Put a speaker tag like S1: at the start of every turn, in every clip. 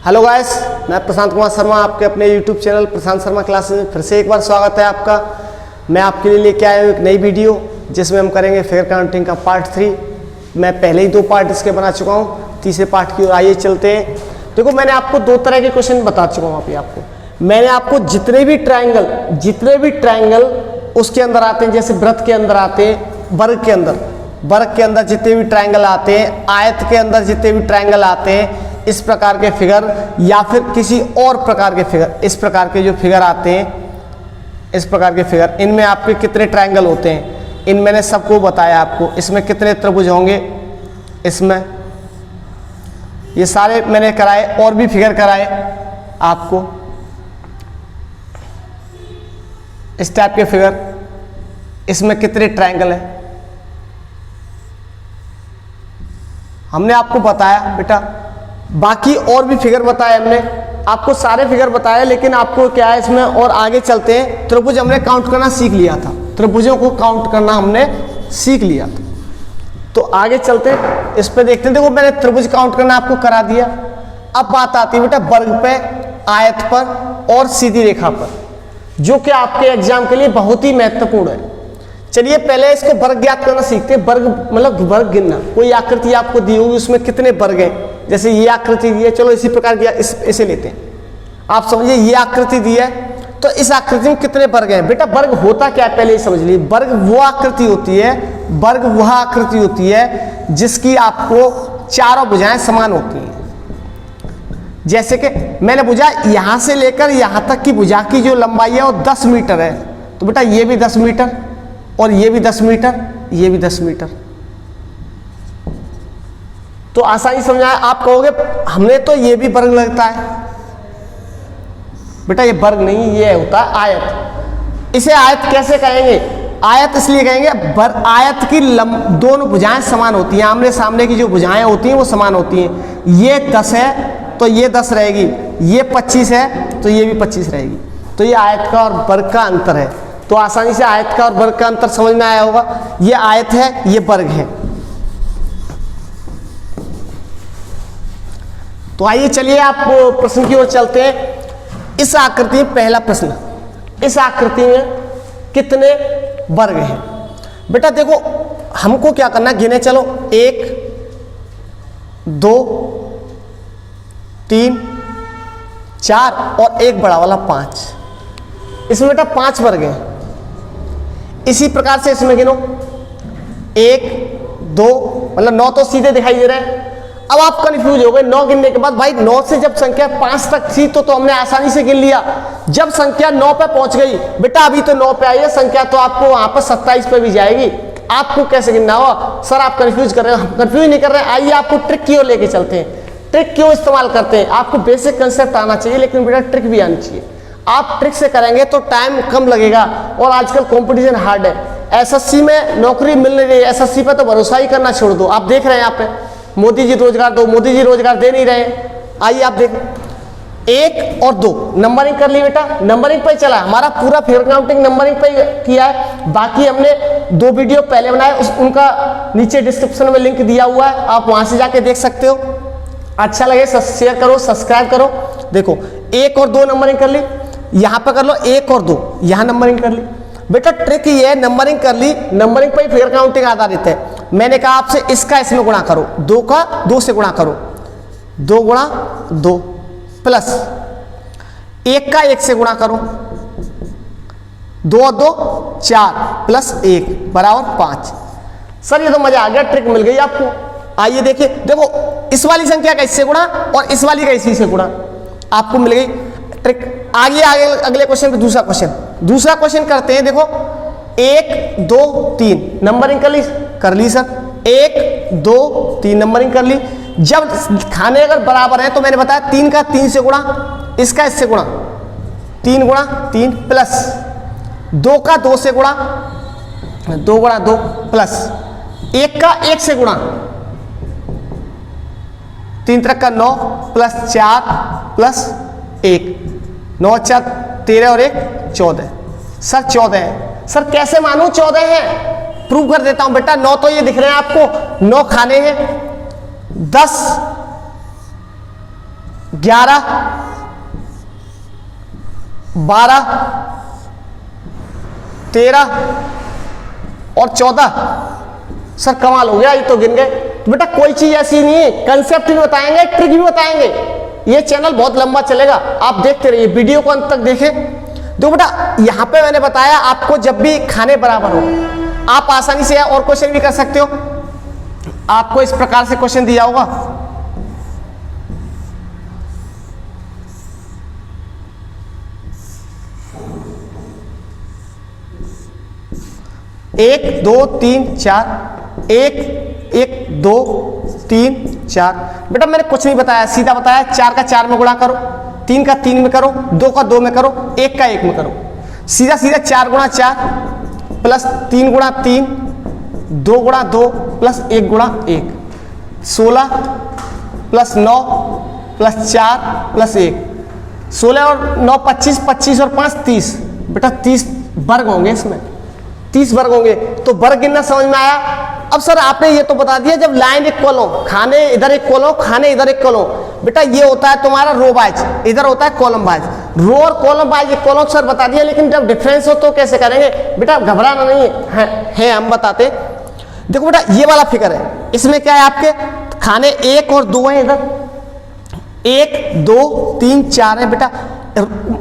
S1: Hello guys, मैं प्रशांत कुमार शर्मा आपके अपने यूट्यूब चैनल प्रशांत शर्मा क्लासेस में फिर से एक बार स्वागत है आपका। मैं आपके लिए लेके आया हूँ एक नई वीडियो जिसमें हम करेंगे फिगर काउंटिंग का पार्ट 3। मैं पहले ही 2 पार्ट इसके बना चुका हूँ, तीसरे पार्ट की ओर आइए चलते हैं। देखो, मैंने आपको 2 तरह के क्वेश्चन बता चुका हूँ। अभी आपको मैंने आपको जितने भी ट्राइंगल उसके अंदर आते हैं, जैसे वृत्त के अंदर आते हैं, वर्ग के अंदर जितने भी ट्राइंगल आते हैं, आयत के अंदर जितने भी ट्राइंगल आते हैं, इस प्रकार के फिगर या फिर किसी और प्रकार के फिगर, इस प्रकार के जो फिगर आते हैं, इस प्रकार के फिगर, इनमें आपके कितने ट्राइंगल होते हैं, इन मैंने सबको बताया आपको। इसमें कितने त्रिभुज होंगे, इसमें ये सारे मैंने कराए, और भी फिगर कराए आपको, इस टाइप के फिगर, इसमें कितने ट्राइंगल है हमने आपको बताया बेटा। बाकी और भी फिगर बताए हमने आपको, सारे फिगर बताए, लेकिन आपको क्या है इसमें और आगे चलते हैं। त्रिभुज हमने काउंट करना सीख लिया था, त्रिभुजों को काउंट करना हमने सीख लिया था, तो आगे चलते हैं, इस पे देखते हैं। देखो, मैंने त्रिभुज काउंट करना आपको करा दिया। अब बात आती है बेटा वर्ग पे, आयत पर और सीधी रेखा पर, जो कि आपके एग्जाम के लिए बहुत ही महत्वपूर्ण है। चलिए पहले इसको वर्ग ज्ञात करना सीखते हैं। वर्ग मतलब वर्ग गिनना। कोई आकृति आपको दी होगी, उसमें कितने वर्ग हैं, जैसे ये आकृति दी है, चलो इसी प्रकार की इसे लेते हैं। आप समझिए, ये आकृति दी है, तो इस आकृति में कितने वर्ग हैं। बेटा वर्ग होता क्या है पहले ही समझ लीजिए। वर्ग वो आकृति होती है, वर्ग वह आकृति होती है जिसकी आपको चारों भुजाएं समान होती हैं। जैसे कि मैंने भुजा यहां से लेकर यहां तक की भुजा की जो लंबाई है वो 10 मीटर है, तो बेटा ये भी 10 मीटर और ये भी 10 मीटर, ये भी 10 मीटर। तो आसानी समझाया। आप कहोगे हमने तो ये भी वर्ग लगता है, बेटा ये वर्ग नहीं, ये होता है आयत। इसे आयत कैसे कहेंगे? आयत इसलिए कहेंगे, आयत की दोनों भुजाएं समान होती हैं, आमने सामने की जो भुजाएं होती हैं वो समान होती हैं। ये 10 है तो ये 10 रहेगी, ये 25 है तो ये भी 25 रहेगी। तो ये आयत का और वर्ग का अंतर है। तो आसानी से आयत का और वर्ग का अंतर समझ में आया होगा। ये आयत है, ये वर्ग है। तो आइए चलिए आप प्रश्न की ओर चलते हैं। इस आकृति में पहला प्रश्न, इस आकृति में कितने वर्ग हैं? बेटा देखो, हमको क्या करना, गिने चलो, 1 2 3 4 और एक बड़ा वाला 5। इसमें बेटा 5 वर्ग हैं। इसी प्रकार से इसमें गिनो, 1 2 मतलब 9 तो सीधे दिखाई दे रहे हैं। अब आप कंफ्यूज हो गए 9 गिनने के बाद। भाई 9 से जब संख्या 5 तक थी तो हमने आसानी से गिन लिया। जब संख्या 9 पे पहुंच गई, बेटा अभी तो 9 पे आई है संख्या, तो आपको वहां पर 27 पे भी जाएगी। आपको कैसे गिनना होगा? सर आप कंफ्यूज कर रहे हो। हम कंफ्यूज नहीं कर रहे हैं। आइए आपको ट्रिक की ओर लेके चलते हैं। ट्रिक क्यों इस्तेमाल करते हैं? आपको बेसिक कंसेप्ट आना चाहिए, लेकिन बेटा ट्रिक भी आनी चाहिए। आप ट्रिक से करेंगे तो टाइम कम लगेगा, और आजकल कंपटीशन हार्ड है। एसएससी में नौकरी मिल नहीं रही है, एसएससी पे तो भरोसा ही करना छोड़ दो। आप देख रहे हैं यहाँ पे मोदी जी रोजगार दो, मोदी जी रोजगार दे नहीं रहे। आइए आप देखें, 1 और 2 नंबरिंग कर ली बेटा, नंबरिंग पे चला। हमारा पूरा फिगर काउंटिंग नंबरिंग पे किया है। बाकी हमने 2 वीडियो पहले बनाए, उनका नीचे डिस्क्रिप्शन में लिंक दिया हुआ है, आप वहां से जाके देख सकते हो। अच्छा लगे शेयर करो, सब्सक्राइब करो। देखो 1 और 2 नंबरिंग कर ली, यहां पर कर लो 1 और 2, यहां नंबरिंग कर ली। बेटा ट्रिक ये है, नंबरिंग कर ली, नंबरिंग पर ही फिगर काउंटिंग आधारित है। मैंने कहा आपसे इसका इसमें गुणा करो, 2 का 2 से गुणा करो, 2 गुणा 2 प्लस 1 का 1 से गुणा करो, 2 और 2 4 प्लस 1 बराबर 5। सर ये तो मजा आ गया, ट्रिक मिल गई आपको। आइए देखिए, देखो इस वाली संख्या का इससे गुणा और इस वाली का इसी से गुणा, आपको मिल गई ट्रिक। आगे अगले क्वेश्चन पे दूसरा क्वेश्चन करते हैं। देखो 1 2 3 नंबरिंग कर ली सर, 1 2 3 नंबरिंग कर ली। जब खाने अगर बराबर है तो मैंने बताया 3 का 3 से गुणा, इसका इससे गुणा, 3 गुणा 3 प्लस 2 का 2 से गुणा, 2 गुणा 2 प्लस 1 का 1 से गुणा, 3 3 का 9 प्लस 4 प्लस 1, 9 4 13 और 1 14। सर 14 है। सर कैसे मानूं 14 है? प्रूव कर देता हूं बेटा। 9 तो ये दिख रहे हैं आपको, 9 खाने हैं, 10 11, 12, 13 और 14। सर कमाल हो गया, ये तो गिन गए। तो बेटा कोई चीज ऐसी नहीं है, कंसेप्ट भी बताएंगे, ट्रिक भी बताएंगे। ये चैनल बहुत लंबा चलेगा, आप देखते रहिए, वीडियो को अंत तक देखें। देखो बेटा यहां पे मैंने बताया आपको जब भी खाने बराबर हो आप आसानी से और क्वेश्चन भी कर सकते हो। आपको इस प्रकार से क्वेश्चन दिया होगा, एक दो तीन चार, एक एक दो तीन चार। बेटा मैंने कुछ नहीं बताया, सीधा बताया 4 का 4 में गुणा करो, 3 का 3 में करो, 2 का 2 में करो, 1 का 1 में करो। सीधा सीधा 4 गुणा 4 प्लस 3 गुणा 3, 2 गुणा 2 प्लस 1 गुणा 1, 16 प्लस 9 प्लस 4 प्लस 1, 16 और 9 25, 25 और 5 30। बेटा 30 वर्ग होंगे, इसमें 30 वर्ग होंगे। तो वर्ग गिनना समझ में आया। अब सर आपने ये तो बता दिया जब लाइन इक्वल हो, खाने इधर इक्वल हो, खाने इधर इक्वल हो, बेटा ये होता है तुम्हारा रो वाइज, इधर होता है कॉलम वाइज। रो और कॉलम वाइज इक्वल हो सर बता दिया, लेकिन जब डिफरेंस हो तो कैसे करेंगे? बेटा घबराना नहीं है हम बताते। देखो बेटा ये वाला फिगर है, इसमें क्या है आपके खाने 1 और 2 है, इधर 1 2 3 4 है। बेटा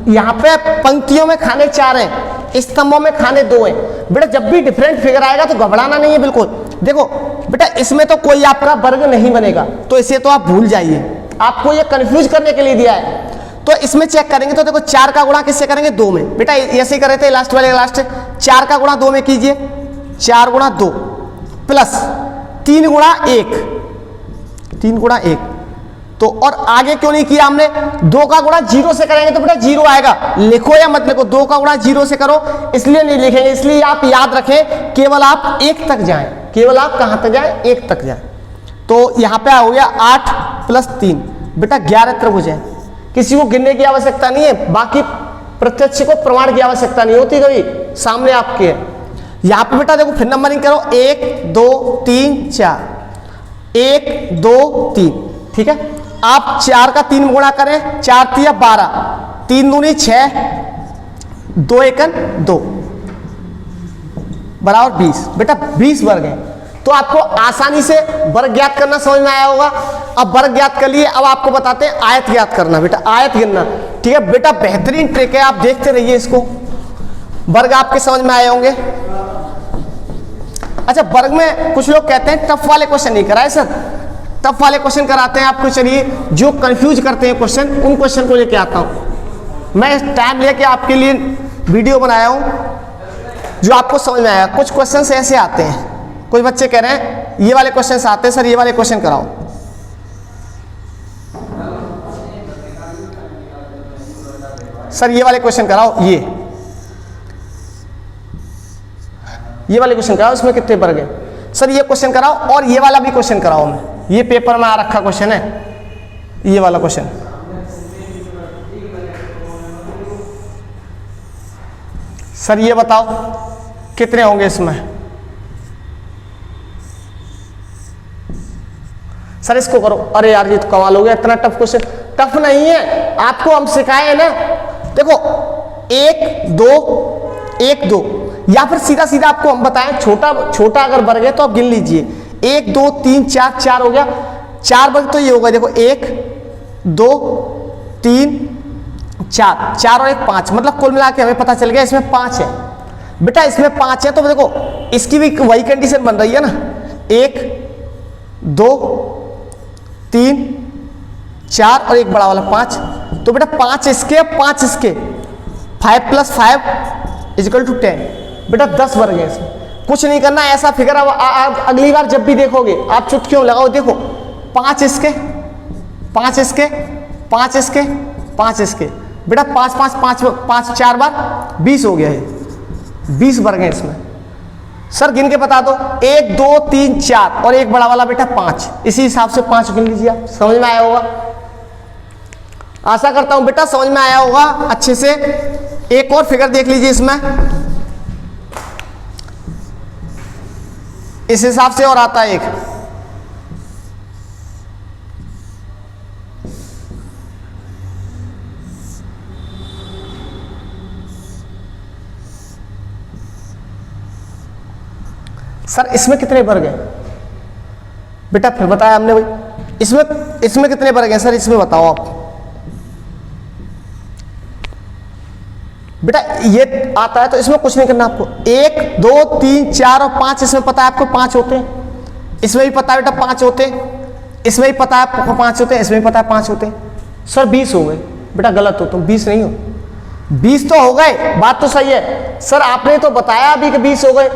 S1: यहाँ पे पंक्तियों में खाने 4 हैं, स्तंभों में खाने 2 हैं। बेटा जब भी डिफरेंट फिगर आएगा तो घबराना नहीं है बिल्कुल। देखो बेटा इसमें तो कोई आपका वर्ग नहीं बनेगा, तो इसे तो आप भूल जाइए, आपको ये कंफ्यूज करने के लिए दिया है। तो इसमें चेक करेंगे तो देखो 4 का गुणा किससे करेंगे? 2 में। बेटा ऐसे ही कर रहे थे लास्ट वाले लास्ट, 4 का गुणा 2 में कीजिए, 4 गुणा 2 प्लस 3 गुणा 1, 3 गुणा 1। तो और आगे क्यों नहीं किया हमने? 2 का गुणा 0 से करेंगे तो बेटा 0 आएगा, लिखो या मत लिखो, 2 का गुणा 0 से करो इसलिए नहीं लिखेंगे, इसलिए आप याद रखें केवल आप 1 तक जाएं, केवल आप कहां तक जाएं? 1 तक जाएं। तो यहां पे हो गया 8 प्लस 3, बेटा 11 त्रिभुज है। किसी को गिनने की आवश्यकता नहीं है, बाकी प्रत्यक्ष को प्रमाण की आवश्यकता नहीं होती, कभी सामने आपके है। यहां पे बेटा देखो फिर नंबरिंग करो, 1 2 3 4, 1 2 3, ठीक है। आप 4 का 3 गुणा करें, 4 3 12, 3 दूनी 6, 2 एकन 2 बराबर 20। बेटा 20 वर्ग है, तो आपको आसानी से वर्ग ज्ञात करना समझ में आया होगा। अब वर्ग ज्ञात कर लिए, अब आपको बताते हैं आयत ज्ञात करना। बेटा आयत गिनना, ठीक है बेटा, बेहतरीन ट्रिक है, आप देखते रहिए इसको। वर्ग आपके समझ में आए होंगे। अच्छा वर्ग में कुछ लोग कहते हैं टफ वाले क्वेश्चन नहीं कराए सर, टफ वाले क्वेश्चन कराते हैं आपको। चलिए जो कंफ्यूज करते हैं क्वेश्चन, उन क्वेश्चन को लेके आता हूं मैं, टाइम लेके आपके लिए वीडियो बनाया हूं जो आपको समझ में आएगा। कुछ क्वेश्चन ऐसे आते हैं, कुछ बच्चे कह रहे हैं ये वाले क्वेश्चन आते हैं सर, ये वाले क्वेश्चन कराओ। सर ये वाले क्वेश्चन कराओ, ये वाले क्वेश्चन कराओ, इसमें कितने वर्ग हैं? सर ये क्वेश्चन कराओ और ये वाला भी क्वेश्चन कराओ। मैं ये पेपर में आ रखा क्वेश्चन है, ये वाला क्वेश्चन। सर ये बताओ कितने होंगे इसमें? सर इसको करो। अरे यार ये तो कमाल हो गया, इतना टफ क्वेश्चन। टफ नहीं है, आपको हम सिखाए हैं ना। देखो 1 2 1 2, या फिर सीधा सीधा आपको हम बताएं छोटा छोटा अगर वर्ग है तो आप गिन लीजिए, 1 2 3 4, 4 हो गया। 4 वर्ग तो ये होगा, देखो 1 2 3 4, 4 और 1 5, मतलब कुल मिला के हमें पता चल गया इसमें 5 है। बेटा इसमें 5 है तो देखो इसकी भी वही कंडीशन बन रही है ना, 1 2 3 4 और एक बड़ा वाला 5। तो बेटा 5 इसके 5 इसके, 5 + 5 = 10। बेटा 10 वर्ग है इसमें, कुछ नहीं करना, ऐसा फिगर अब अगली बार जब भी देखोगे आप चुटकियों लगाओ, देखो 5 इसके 5 इसके 5 इसके 5 इसके, बेटा 5 5 5 5 4 बार 20 हो गया है, 20 वर्ग है इसमें। सर गिन के बता दो, 1 2 3 4 और एक बड़ा वाला बेटा 5, इसी हिसाब से 5 गिन लीजिए आप। समझ में आया होगा, आशा करता हूं बेटा समझ में आया होगा अच्छे से। एक और फिगर देख लीजिए इसमें, इस हिसाब से और आता है एक, सर इसमें कितने वर्ग हैं बेटा, फिर बताया हमने भाई। इसमें कितने वर्ग हैं सर, इसमें बताओ आप बेटा। ये आता है तो इसमें कुछ नहीं करना आपको, 1 2 3 4 और 5, इसमें पता है आपको 5 होते हैं, इसमें भी पता है बेटा 5 होते हैं, इसमें भी पता है आपको 5 होते हैं, इसमें भी पता है 5 होते हैं। सर 20 हो गए बेटा, गलत हो तुम, 20 नहीं हो, 20 तो हो गए, बात तो सही है सर, आपने तो बताया अभी कि 20 हो गए,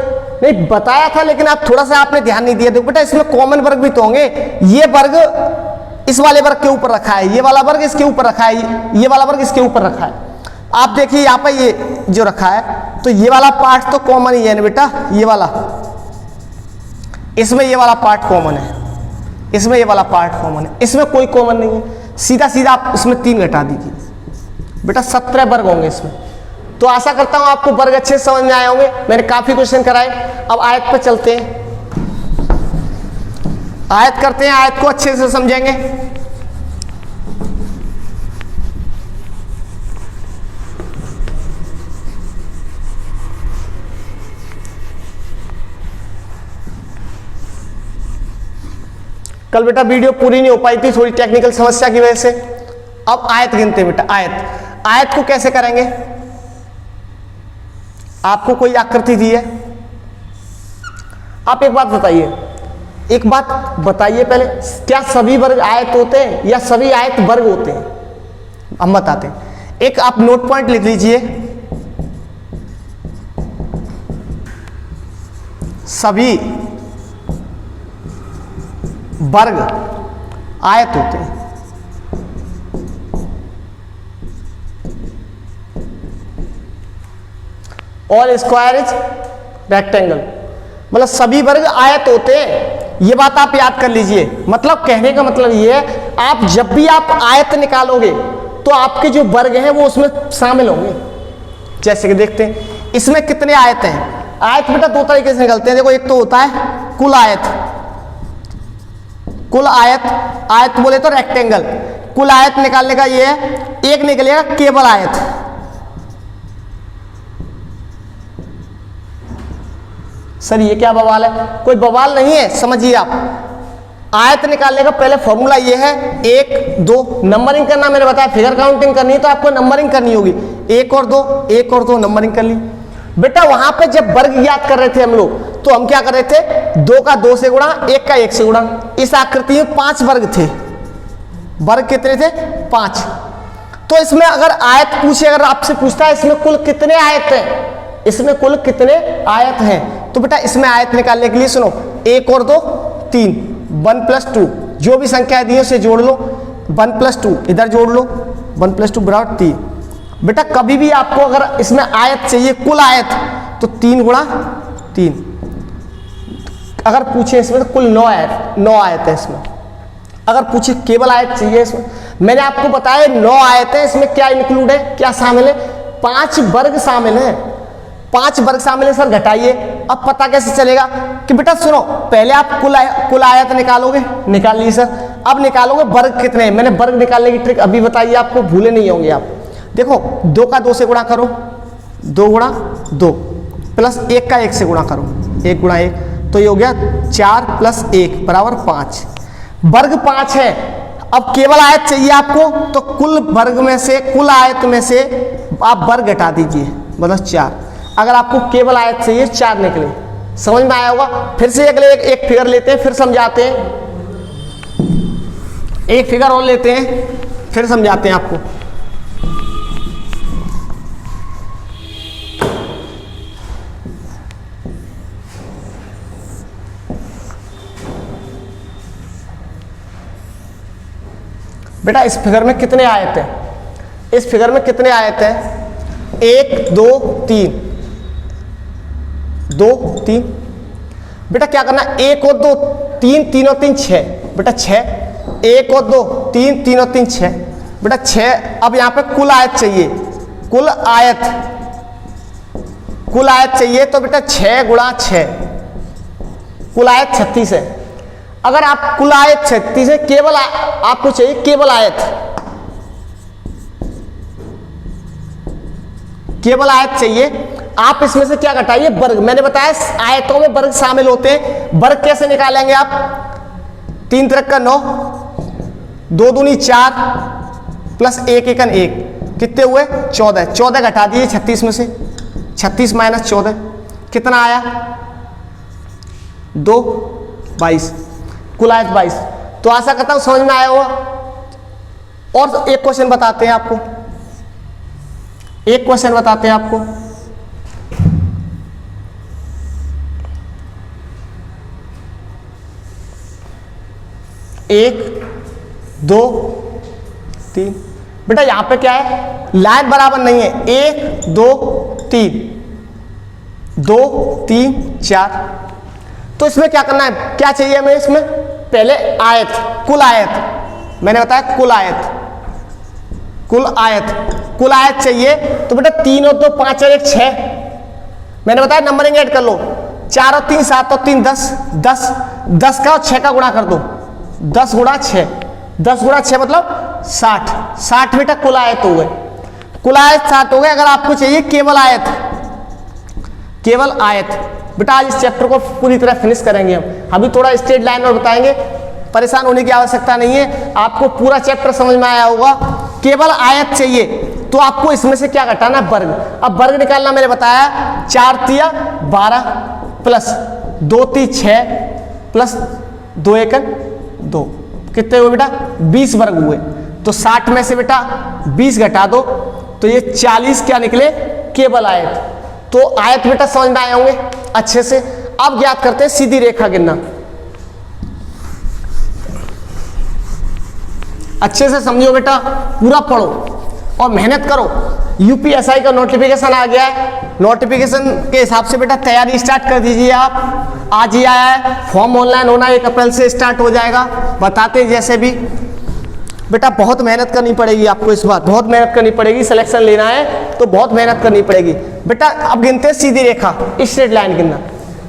S1: नहीं बताया था लेकिन आप थोड़ा सा आपने ध्यान नहीं दिया। देखो बेटा इसमें कॉमन वर्ग भी तो होंगे, ये वर्ग इस वाले वर्ग के ऊपर रखा है, ये वाला वर्ग इसके ऊपर रखा है, ये वाला वर्ग इसके ऊपर रखा है। आप देखिए यहाँ पर ये जो रखा है, तो ये वाला पार्ट तो कॉमन ही है ना बेटा, ये वाला, इसमें ये वाला पार्ट कॉमन है, इसमें ये वाला पार्ट कॉमन है, इसमें कोई कॉमन नहीं है, सीधा सीधा आप इसमें 3 घटा दीजिए बेटा, 17 वर्ग होंगे इसमें। तो आशा करता हूं आपको वर्ग अच्छे से समझ में आए होंगे, मैंने काफी क्वेश्चन कराए। अब आयत पे चलते हैं, आयत करते हैं, आयत को अच्छे से समझेंगे। कल बेटा वीडियो पूरी नहीं हो पाई थी थोड़ी टेक्निकल समस्या की वजह से। अब आयत गिनते हैं बेटा, आयत, आयत को कैसे करेंगे, आपको कोई आकृति दी है, आप एक बात बताइए पहले, क्या सभी वर्ग आयत होते हैं या सभी आयत वर्ग होते हैं, हम बताते हैं। एक आप नोट पॉइंट लिख लीजिए, सभी वर्ग आयत होते हैं, ऑल स्क्वायर इज रेक्टेंगल, मतलब सभी वर्ग आयत होते हैं। ये बात आप याद कर लीजिए, मतलब कहने का मतलब ये है, आप जब भी आप आयत निकालोगे तो आपके जो वर्ग हैं वो उसमें शामिल होंगे। जैसे कि देखते हैं इसमें कितने आयत हैं, आयत बेटा 2 तरीके से निकलते हैं। देखो एक तो होता है कुल आयत, कुल आयत, आयत बोले तो रेक्टेंगल, कुल आयत निकालने का ये है, एक निकलेगा केवल आयत। सर ये क्या बवाल है, कोई बवाल नहीं है, समझिए आप। आयत निकालने का पहले फॉर्मूला ये है, 1 2 नंबरिंग करना, मैंने बताया फिगर काउंटिंग करनी है तो आपको नंबरिंग करनी होगी, 1 और 2 1 और 2 नंबरिंग कर ली बेटा। वहां पे जब वर्ग ज्ञात कर रहे थे हम लोग, तो हम क्या कर रहे थे, 2 का 2 से गुणा, 1 का 1 से गुणा। इस आकृति में 5 वर्ग थे, वर्ग कितने थे 5। तो इसमें अगर आयत पूछे, अगर आपसे पूछता है इसमें कुल कितने आयत हैं, इसमें कुल कितने आयत हैं, तो बेटा इसमें आयत निकालने के लिए सुनो, 1 और 2 3, 1 + 2, जो भी संख्या दी है उसे जोड़ लो, 1 + 2 इधर जोड़ लो, 1 + 2 बराबर 3। बेटा कभी भी आपको अगर इसमें आयत चाहिए, कुल आयत, तो 3 × 3। अगर पूछे इसमें तो कुल 9 आयत है इसमें। अगर पूछे केवल आयत चाहिए इसमें, मैंने आपको बताया 9 आयत है, इसमें क्या इंक्लूड है, क्या शामिल है, 5 वर्ग शामिल है, 5 वर्ग शामिल है। सर घटाइए, अब पता कैसे चलेगा कि बेटा सुनो, पहले आप कुल आयत निकालोगे, निकाल ली सर, अब निकालोगे वर्ग कितने हैं। मैंने वर्ग निकालने की ट्रिक अभी बताइए, आपको भूले नहीं होंगे आप। देखो 2 का 2 से गुणा करो, 2 × 2 प्लस 1 का 1 से गुणा करो, 1 × 1, तो ये हो गया 4 + 1 = 5। वर्ग 5 है। अब केवल आयत चाहिए आपको, तो कुल वर्ग में से, कुल आयत में से आप वर्ग घटा दीजिए, मतलब 4। अगर आपको केवल आयत चाहिए 4 निकले, समझ में आया होगा। फिर से अगले एक फिगर लेते हैं, फिर समझाते हैं, एक फिगर और लेते हैं, फिर समझाते हैं आपको। बेटा इस फिगर में कितने आयत हैं, इस फिगर में कितने आयत हैं, 1 2 3, 2 3। बेटा क्या करना, 1 और 2 3, 3 और 3 6, बेटा 6, 1 और 2 3, 3 और 3 6, बेटा 6। अब यहाँ पे कुल आयत चाहिए, कुल आयत चाहिए, तो बेटा 6 × 6, कुल आयत 36 है। अगर आप कुल आयत 36 है, केवल आपको चाहिए केवल आयत, केवल आयत चाहिए। आप इसमें से क्या घटाइए, वर्ग। मैंने बताया आयतों में वर्ग शामिल होते हैं। वर्ग कैसे निकालेंगे आप, 3 त्रिक का 9, 2 दूनी 4 प्लस 1 एकन 1, कितने हुए 14। 14 घटा दीजिए 36 में से, 36 माइनस 14 कितना आया 2, 22, कुल आयत 22। तो आशा करता हूं समझ में आया होगा। और एक क्वेश्चन बताते हैं आपको, एक क्वेश्चन बताते हैं आपको। एक, 2, 3, बेटा यहां पे क्या है, लाइन बराबर नहीं है। 1, 2, 3, 2, 3, 4। तो इसमें क्या करना है, क्या चाहिए हमें इसमें, पहले आयत, कुल आयत। मैंने बताया कुल आयत, कुल आयत, कुल आयत चाहिए। तो बेटा 3 और 2 5 और 1 6। मैंने बताया नंबरिंग ऐड कर लो, 4 और 3 7 और 3 10, 10 का और 6 का गुणा कर दो, 10 गुणा 6, 10 गुणा 6 मतलब 60। 60 बेटा कुल आयत हो गए, कुल आयत 60 हो गए। अगर आपको चाहिए केवल आयत, केवल आयत, बेटा आज इस चैप्टर को पूरी तरह फिनिश करेंगे हम। अभी थोड़ा स्ट्रेट लाइन में बताएंगे, परेशान होने की आवश्यकता नहीं है, आपको पूरा चैप्टर समझ में आया होगा। केवल आयत चाहिए तो आपको इसमें से क्या घटाना, वर्ग। अब वर्ग निकालना मैंने बताया, 4 तिया 12 प्लस 2 ती 6 प्लस 2 एकन 2, कितने हुए बेटा 20 वर्ग हुए। तो 60 में से बेटा 20 घटा दो तो ये 40 क्या निकले, केवल आयत। तो आयत बेटा समझ में आए होंगे अच्छे से। अब ज्ञात करते हैं सीधी रेखा गिनना। अच्छे से समझो बेटा, पूरा पढ़ो और मेहनत करो। यूपीएसआई का नोटिफिकेशन आ गया है, नोटिफिकेशन के हिसाब से बेटा तैयारी स्टार्ट कर दीजिए आप। आज ही आया है, फॉर्म ऑनलाइन होना 1 अप्रैल से स्टार्ट हो जाएगा। बताते जैसे भी बेटा बहुत मेहनत करनी पड़ेगी आपको, इस बार बहुत मेहनत करनी पड़ेगी। सिलेक्शन लेना है तो बहुत मेहनत करनी पड़ेगी बेटा। अब गिनते हैं सीधी रेखा, स्ट्रेट लाइन गिनना।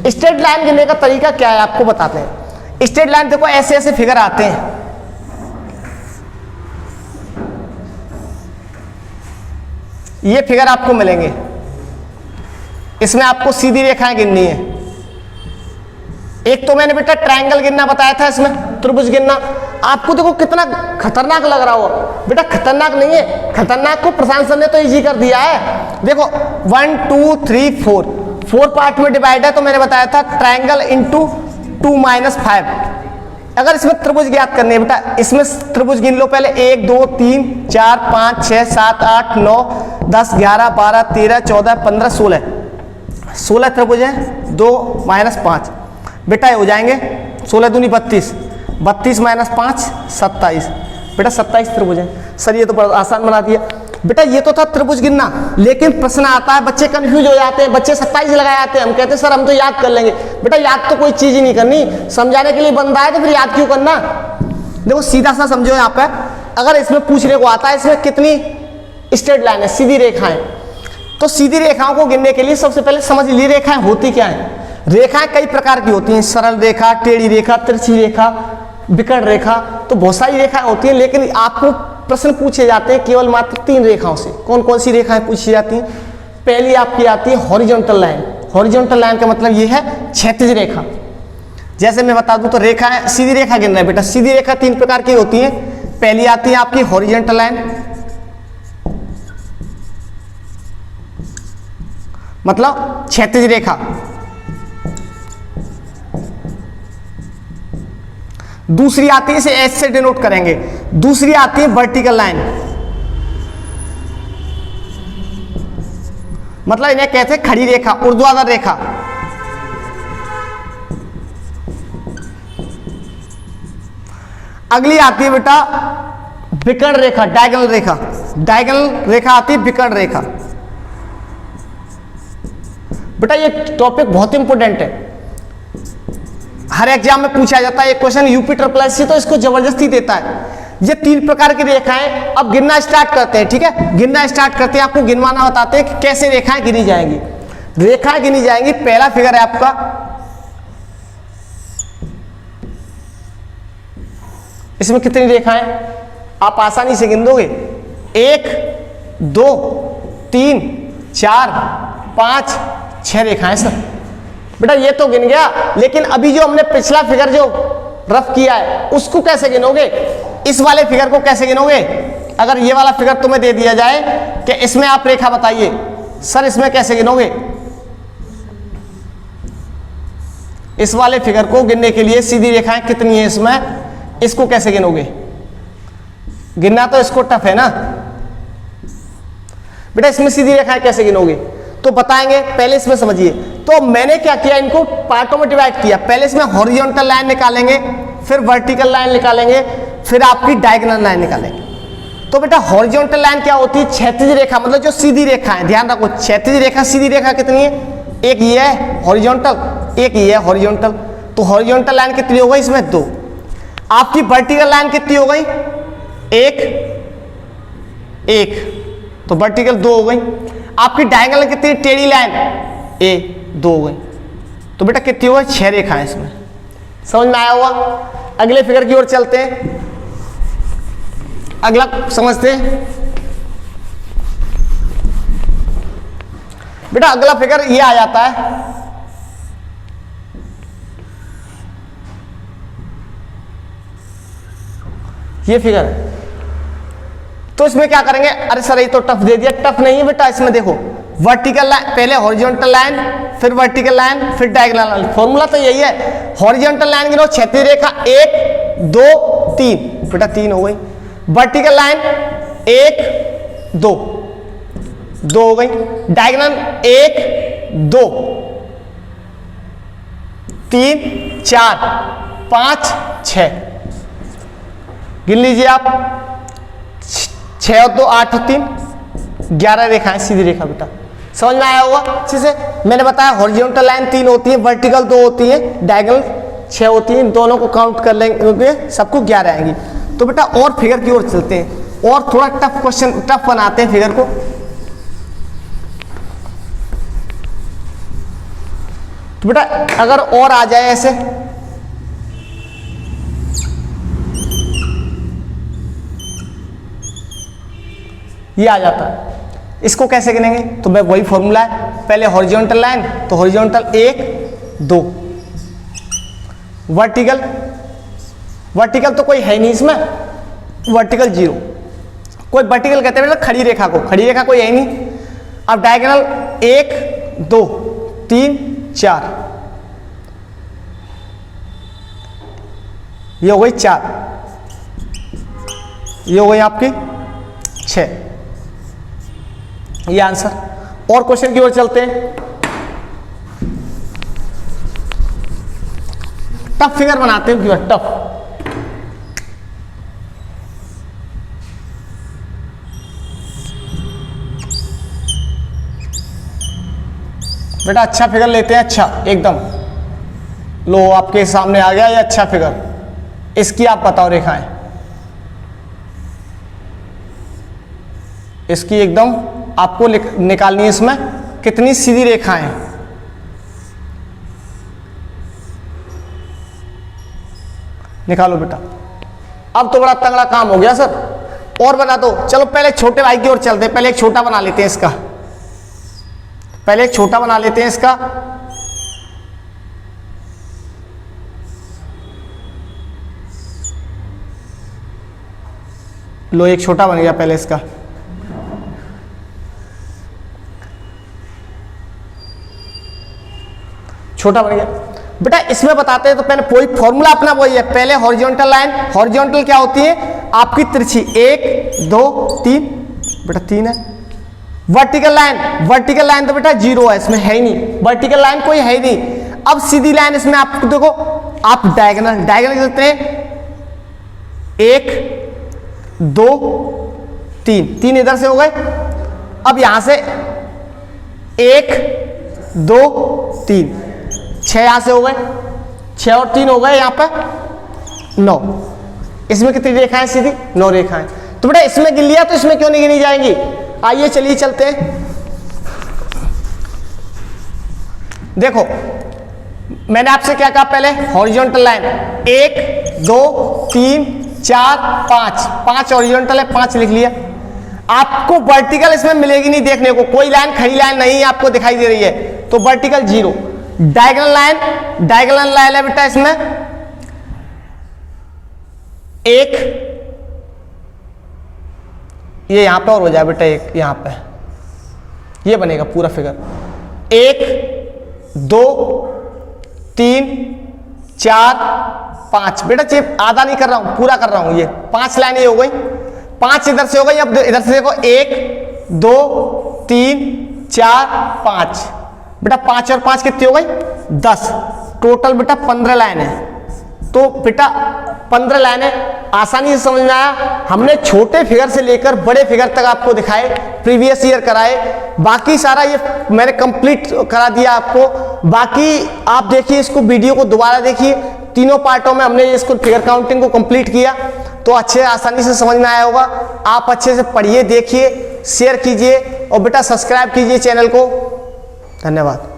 S1: स्ट्रेट लाइन गिनने का तरीका क्या है आपको बताते हैं। स्ट्रेट लाइन देखो ऐसे ऐसे फिगर आते हैं, ये फिगर आपको मिलेंगे, इसमें आपको सीधी रेखाएं गिननी है। एक तो मैंने बेटा ट्रायंगल गिनना बताया था, इसमें त्रिभुज गिनना। आपको देखो कितना खतरनाक लग रहा हो, बेटा खतरनाक नहीं है, खतरनाक को प्रशांत सर ने तो इजी कर दिया है। देखो 1 2 3 4 पार्ट में डिवाइड है। तो मैंने बताया था ट्रायंगल इंटू 2 - 5। अगर इसमें त्रिभुज ज्ञात करनी है बेटा, इसमें त्रिभुज गिन लो पहले, 1 2 3 4 5 6 7 8 9 10 11 12 13 14 15 16 त्रिभुज है। 2 - 5 बेटा ये हो जाएंगे 16 दूनी 32, 32 - 5 27। बेटा 27 त्रिभुज है। सर ये तो बड़ा आसान बना दिया बेटा। ये तो था त्रिभुज गिनना, लेकिन प्रश्न आता है, बच्चे कंफ्यूज हो जाते हैं, बच्चे 27 लगाए आते हैं। हम कहते हैं सर हम तो याद कर लेंगे। बेटा याद तो कोई चीज ही नहीं करनी, समझाने के लिए बंदा है तो फिर याद क्यों करना। देखो सीधा सा समझो यहाँ पे, अगर इसमें पूछने को आता है इसमें कितनी स्ट्रेट लाइन है, सीधी रेखाएं, तो सीधी रेखाओं को गिनने के लिए सबसे पहले समझ ली रेखाएं होती क्या है। रेखाएं कई प्रकार की होती हैं, सरल रेखा, टेढ़ी रेखा, तिरछी रेखा, विकर्ण रेखा, तो बहुत सारी रेखाएं होती हैं। लेकिन आपको प्रश्न पूछे जाते हैं केवल मात्र 3 रेखाओं से। कौन कौन सी रेखाएं पूछी जाती हैं? पहली आपकी आती है हॉरिजॉन्टल लाइन। हॉरिजॉन्टल लाइन का मतलब ये है क्षैतिज रेखा। जैसे मैं बता दूं तो रेखा, सीधी रेखा गिनना है बेटा। सीधी रेखा 3 प्रकार की होती है। पहली आती है आपकी हॉरिजॉन्टल लाइन, मतलब क्षैतिज रेखा। दूसरी आती है, इसे एच से डिनोट करेंगे। दूसरी आती है वर्टिकल लाइन, मतलब इन्हें कहते हैं खड़ी रेखा, ऊर्ध्वाधर रेखा। अगली आती है बेटा विकर्ण रेखा, डायगोनल रेखा। डायगोनल रेखा आती है विकर्ण रेखा। बेटा ये टॉपिक बहुत इंपॉर्टेंट है, हर एग्जाम में पूछा जाता है। एक क्वेश्चन यूपी ट्रिपल तो इसको जबरदस्ती देता है। ये 3 प्रकार की रेखाएं। अब गिनना स्टार्ट करते हैं, ठीक है, गिनना स्टार्ट करते हैं। आपको गिनवाना बताते हैं कि कैसे रेखाएं गिनी जाएंगी। रेखाएं गिनी जाएंगी। पहला फिगर है आपका, इसमें कितनी रेखाएं आप आसानी से गिन दोगे? 1 2 3 4 5 6 रेखाएं सर। बेटा ये तो गिन गया, लेकिन अभी जो हमने पिछला फिगर जो रफ किया है उसको कैसे गिनोगे? इस वाले फिगर को कैसे गिनोगे? अगर ये वाला फिगर तुम्हें दे दिया जाए कि इसमें आप रेखा बताइए, सर इसमें कैसे गिनोगे? इस वाले फिगर को गिनने के लिए सीधी रेखाएं कितनी है इसमें, इसको कैसे गिनोगे? गिनना तो इसको टफ है ना बेटा, इसमें सीधी रेखाएं कैसे गिनोगे? तो बताएंगे, पहले इसमें समझिए। तो मैंने क्या किया, इनको पार्टों में डिवाइड किया। पहले इसमें हॉरिजॉन्टल लाइन निकालेंगे, फिर वर्टिकल लाइन निकालेंगे, फिर आपकी डायगोनल लाइन निकालेंगे। तो बेटा हॉरिजॉन्टल लाइन क्या होती है? क्षैतिज रेखा, मतलब जो सीधी रेखा है। ध्यान रखो, क्षैतिज रेखा सीधी रेखा कितनी है? एक ये है हॉरिजॉन्टल, एक ये है हॉरिजॉन्टल। तो हॉरिजॉन्टल लाइन कितनी हो गई इसमें? 2। आपकी वर्टिकल लाइन कितनी हो गई? एक, तो वर्टिकल 2 हो गई। आपकी डायगोनल कितनी? टेढ़ी लाइन 2 हो गई। तो बेटा कितनी हो गई? 6 रेखाएं इसमें। समझ में आया होगा? अगले फिगर की ओर चलते हैं, अगला समझते हैं। बेटा अगला फिगर ये आ जाता है, ये फिगर है। तो इसमें क्या करेंगे? अरे सर ये तो टफ दे दिया। टफ नहीं है बेटा, इसमें देखो वर्टिकल लाइन, पहले हॉरिजॉन्टल लाइन, फिर वर्टिकल लाइन, फिर डायगोनल लाइन। फॉर्मूला तो यही है। हॉरिजॉन्टल लाइन गिनो, क्षैतिज रेखा 1 2 3, बेटा 3 हो गई। वर्टिकल लाइन 1 2 2 हो गई। डायगोनल 1 2 3 4 5 6, गिन लीजिए आप। 6 और 2 8 और 3 11 रेखाएं सीधी रेखा। बेटा समझ में आया होगा अच्छे से? मैंने बताया हॉरिजॉन्टल लाइन 3 होती है, वर्टिकल 2 होती है, डायगोनल 6 होती है। इन दोनों को काउंट कर लेंगे, सबको 11 आएंगी। तो बेटा और फिगर की ओर चलते हैं और थोड़ा टफ क्वेश्चन, टफ बनाते हैं फिगर को। तो बेटा अगर और आ जाए ऐसे, ये आ जाता है, इसको कैसे गिनेंगे? तो मैं वही फॉर्मूला है, पहले हॉरिजॉन्टल लाइन, तो हॉरिजॉन्टल 1 2, वर्टिकल, वर्टिकल तो कोई है नहीं इसमें, वर्टिकल 0। कोई वर्टिकल कहते हैं मतलब खड़ी रेखा को, खड़ी रेखा कोई है ही नहीं। अब डायगोनल 1 2 3 4, ये हो गई 4, ये हो गई आपकी 6, ये आंसर। और क्वेश्चन की ओर चलते हैं। टफ फिगर बनाते हैं, टफ। बेटा अच्छा फिगर लेते हैं, अच्छा एकदम। लो आपके सामने आ गया ये अच्छा फिगर। इसकी आप बताओ रेखाएं, इसकी एकदम आपको निकालनी है। इसमें कितनी सीधी रेखाएं हैं? निकालो बेटा। अब तो बड़ा तगड़ा काम हो गया सर, और बना दो। चलो पहले छोटे भाई की ओर चलते हैं, पहले एक छोटा बना लेते हैं इसका, पहले एक छोटा बना लेते हैं इसका। लो एक छोटा बन गया पहले इसका। छोटा बन गया बेटा। इसमें बताते हैं तो पहले कोई फॉर्मूला अपना वही है, पहले हॉरिजॉन्टल लाइन, हॉरिजॉन्टल क्या होती है आपकी? तिरछी 1 2 3, बेटा 3 है। वर्टिकल लाइन, वर्टिकल लाइन तो बेटा 0 है, इसमें है ही नहीं, वर्टिकल लाइन कोई है ही नहीं। अब सीधी लाइन इसमें आपको देखो, आप डायगोनल, डायगोनल कितने? 1 2 3, 3 इधर से हो गए। अब यहां से 1 2 3, 6 यहां से हो गए, 6 और 3 हो गए यहां पर 9। इसमें कितनी रेखाएं सीधी? 9 रेखाएं। तो बेटा इसमें गिन लिया तो इसमें क्यों नहीं गिनी जाएंगी? आइए चलिए चलते हैं। देखो मैंने आपसे क्या कहा पहले? हॉरिजॉन्टल लाइन 1 2 3 4 5, 5 हॉरिजॉन्टल है, 5 लिख लिया। आपको वर्टिकल इसमें मिलेगी नहीं देखने को, कोई लाइन खड़ी लाइन नहीं आपको दिखाई दे रही है, तो वर्टिकल 0। डायगोनल लाइन है बेटा इसमें 1, ये यहां पे और हो जाए बेटा 1 यहां पे, ये बनेगा पूरा फिगर। 1 2 3 4 5 बेटा चेप आधा नहीं कर रहा हूं, पूरा कर रहा हूं, ये 5 लाइनें हो गई, 5 इधर से हो गई। अब इधर से देखो 1 2 3 4 5 बेटा 5 और 5 कितनी हो गई 10, टोटल बेटा 15 लाइन है। तो बेटा 15 लाइनें आसानी से समझ में आया। हमने छोटे फिगर से लेकर बड़े फिगर तक आपको दिखाए, प्रीवियस ईयर कराए, बाकी सारा ये मैंने कंप्लीट करा दिया आपको। बाकी आप देखिए इसको, वीडियो को दोबारा देखिए, तीनों पार्टों में हमने इसको फिगर काउंटिंग को कंप्लीट किया, तो अच्छे आसानी से समझ में आया होगा। आप अच्छे से पढ़िए, देखिए, शेयर कीजिए और बेटा सब्सक्राइब कीजिए चैनल को। धन्यवाद।